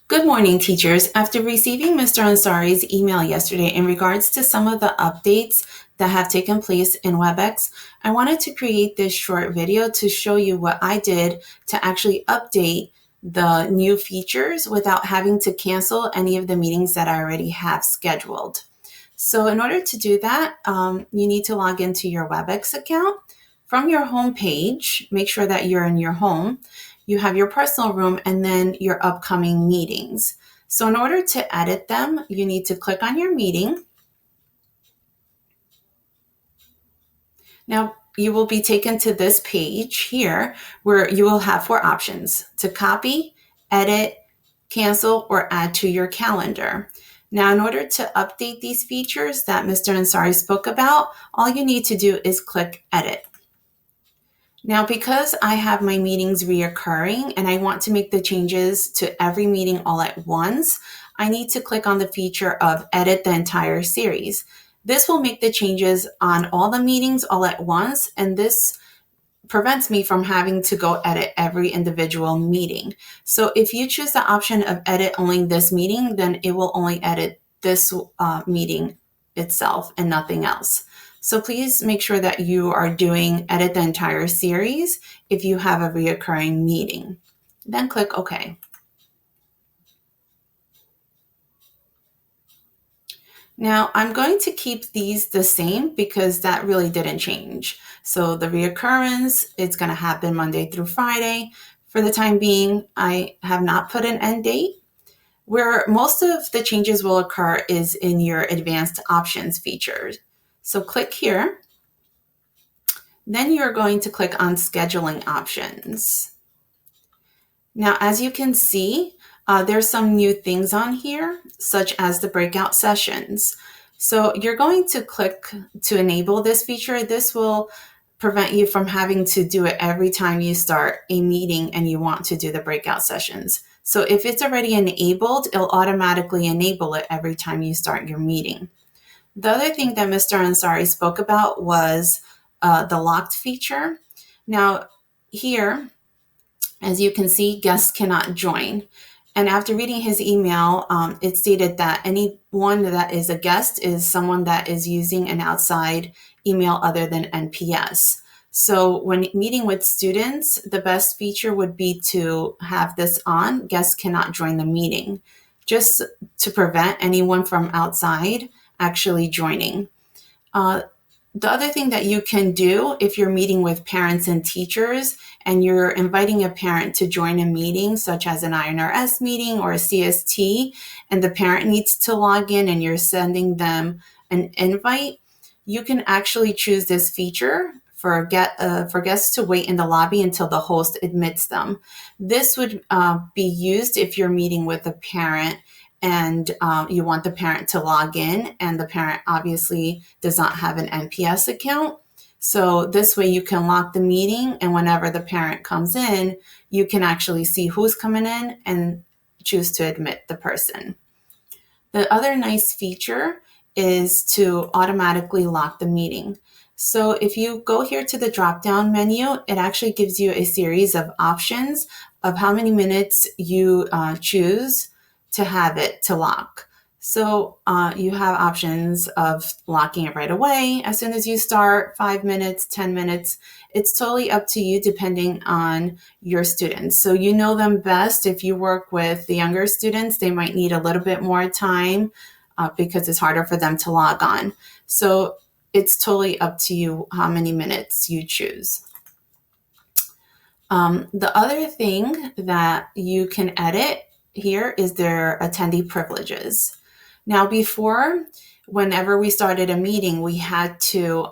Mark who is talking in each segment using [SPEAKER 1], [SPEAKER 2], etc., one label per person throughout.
[SPEAKER 1] Good morning, teachers. After receiving Mr. Ansari's email yesterday in regards to some of the updates that have taken place in Webex, I wanted to create this short video to show you what I did to actually update the new features without having to cancel any of the meetings that I already have scheduled. So in order to do that, you need to log into your Webex account. From your home page, make sure that you're in your home. You have your personal room and then your upcoming meetings. So in order to edit them, you need to click on your meeting. Now you will be taken to this page here where you will have 4 options: to copy, edit, cancel, or add to your calendar. Now, in order to update these features that Mr. Ansari spoke about, all you need to do is click edit. Now, because I have my meetings reoccurring and I want to make the changes to every meeting all at once, I need to click on the feature of edit the entire series. This will make the changes on all the meetings all at once, and this prevents me from having to go edit every individual meeting. So if you choose the option of edit only this meeting, then it will only edit this meeting itself and nothing else. So please make sure that you are doing edit the entire series if you have a reoccurring meeting. Then click OK. Now I'm going to keep these the same because that really didn't change. So the reoccurrence, it's going to happen Monday through Friday. For the time being, I have not put an end date. Where most of the changes will occur is in your advanced options features. So click here. Then you're going to click on scheduling options. Now, as you can see, there's some new things on here, such as the breakout sessions. So you're going to click to enable this feature. This will prevent you from having to do it every time you start a meeting and you want to do the breakout sessions. So if it's already enabled, it'll automatically enable it every time you start your meeting. The other thing that Mr. Ansari spoke about was the locked feature. Now here, as you can see, guests cannot join. And after reading his email, it stated that anyone that is a guest is someone that is using an outside email other than NPS. So when meeting with students, the best feature would be to have this on. Guests cannot join the meeting, just to prevent anyone from outside actually joining. The other thing that you can do if you're meeting with parents and teachers and you're inviting a parent to join a meeting, such as an INRS meeting or a CST, and the parent needs to log in and you're sending them an invite, you can actually choose this feature for guests to wait in the lobby until the host admits them. This would be used if you're meeting with a parent and you want the parent to log in, and the parent obviously does not have an NPS account. So this way you can lock the meeting, and whenever the parent comes in, you can actually see who's coming in and choose to admit the person. The other nice feature is to automatically lock the meeting. So if you go here to the drop-down menu, it actually gives you a series of options of how many minutes you choose to have it to lock. So you have options of locking it right away as soon as you start, 5 minutes, 10 minutes. It's totally up to you depending on your students. So you know them best. If you work with the younger students, they might need a little bit more time because it's harder for them to log on. So it's totally up to you how many minutes you choose. The other thing that you can edit here is their attendee privileges. Now, before, whenever we started a meeting, we had to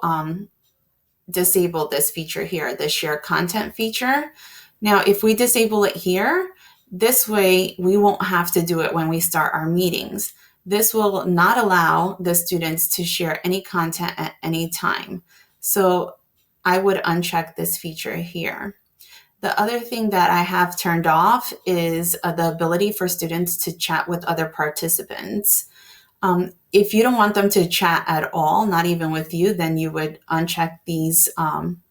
[SPEAKER 1] disable this feature here, the share content feature. Now, if we disable it here, this way we won't have to do it when we start our meetings. This will not allow the students to share any content at any time. So I would uncheck this feature here. The other thing that I have turned off is the ability for students to chat with other participants. If you don't want them to chat at all, not even with you, then you would uncheck these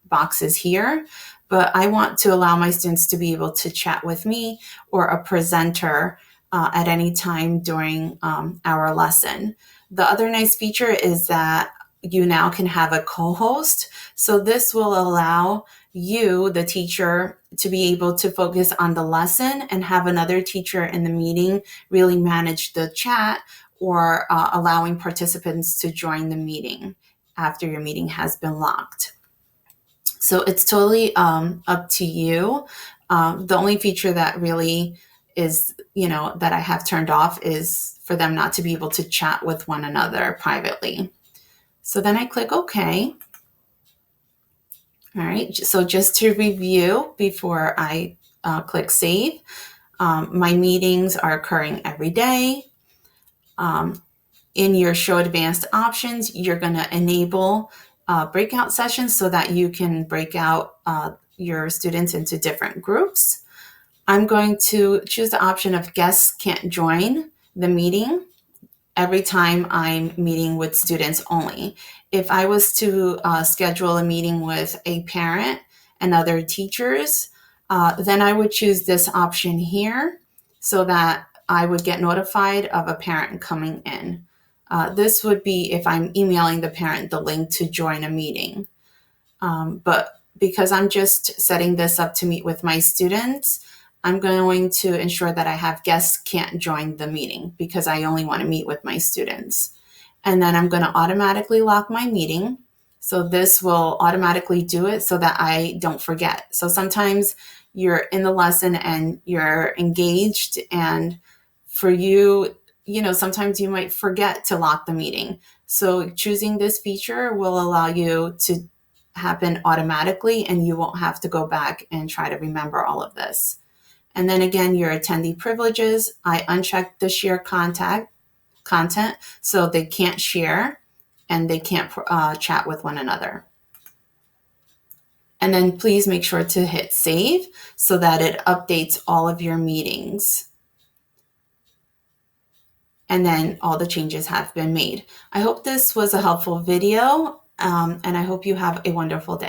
[SPEAKER 1] boxes here. But I want to allow my students to be able to chat with me or a presenter at any time during our lesson. The other nice feature is that you now can have a co-host. So this will allow you, the teacher, to be able to focus on the lesson and have another teacher in the meeting really manage the chat, or allowing participants to join the meeting after your meeting has been locked. So it's totally up to you. The only feature that really is, that I have turned off is for them not to be able to chat with one another privately. So then I click OK. All right, so just to review before I click save, my meetings are occurring every day. In your show advanced options, you're going to enable breakout sessions so that you can break out your students into different groups. I'm going to choose the option of guests can't join the meeting every time I'm meeting with students only. If I was to schedule a meeting with a parent and other teachers, then I would choose this option here so that I would get notified of a parent coming in. This would be if I'm emailing the parent the link to join a meeting. But because I'm just setting this up to meet with my students, I'm going to ensure that I have guests can't join the meeting because I only want to meet with my students. And then I'm going to automatically lock my meeting. So this will automatically do it so that I don't forget. So sometimes you're in the lesson and you're engaged, and for you, sometimes you might forget to lock the meeting. So choosing this feature will allow you to happen automatically, and you won't have to go back and try to remember all of this. And then again, your attendee privileges, I unchecked the share content so they can't share and they can't chat with one another. And then please make sure to hit save so that it updates all of your meetings. And then all the changes have been made. I hope this was a helpful video, and I hope you have a wonderful day.